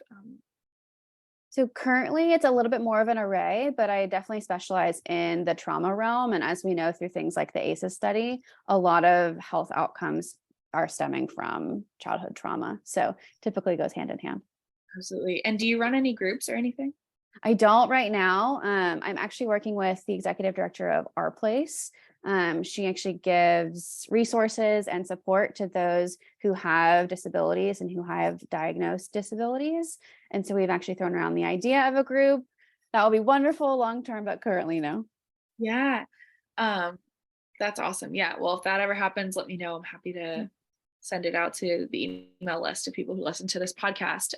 So currently it's a little bit more of an array, but I definitely specialize in the trauma realm. And as we know through things like the ACEs study, a lot of health outcomes are stemming from childhood trauma. So typically goes hand in hand. absolutely. And do you run any groups or anything? I don't right now. I'm actually working with the executive director of Our Place. She actually gives resources and support to those who have disabilities and who have diagnosed disabilities. And so we've actually thrown around the idea of a group that will be wonderful long term, but currently no. Yeah. um that's awesome. Yeah, well, if that ever happens, let me know. I'm happy to send it out to the email list of people who listen to this podcast.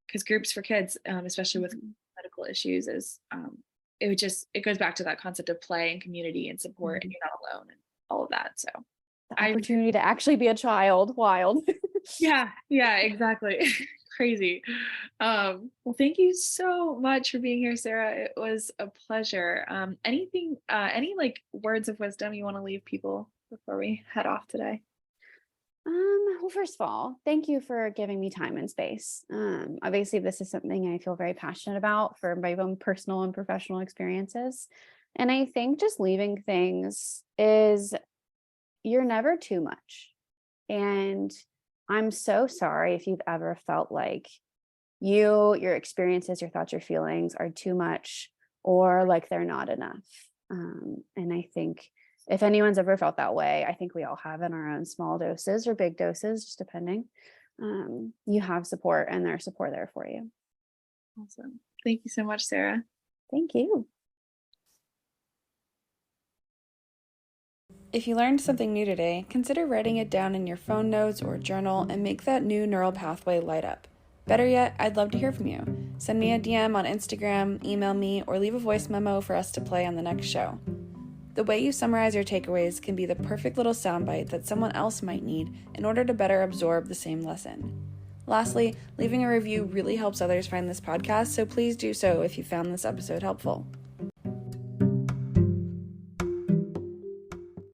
Because groups for kids, especially with Mhm. medical issues, is it goes back to that concept of play and community and support, and Mhm. you're not alone and all of that. So The I opportunity to actually be a child, wild. yeah, yeah, exactly. Crazy. Well, thank you so much for being here, Sarah. It was a pleasure. Any like words of wisdom you want to leave people before we head off today? Well, first of all, thank you for giving me time and space. Obviously, this is something I feel very passionate about for my own personal and professional experiences. And I think just leaving things is you're never too much. And I'm so sorry if you've ever felt like your experiences, your thoughts, your feelings are too much, or like they're not enough. And I think if anyone's ever felt that way, I think we all have in our own small doses or big doses, just depending. You have support, and there's support there for you. Awesome. Thank you so much, Sarah. Thank you. If you learned something new today, consider writing it down in your phone notes or journal and make that new neural pathway light up. Better yet, I'd love to hear from you. Send me a DM on Instagram, email me, or leave a voice memo for us to play on the next show. The way you summarize your takeaways can be the perfect little soundbite that someone else might need in order to better absorb the same lesson. Lastly, leaving a review really helps others find this podcast, so please do so if you found this episode helpful.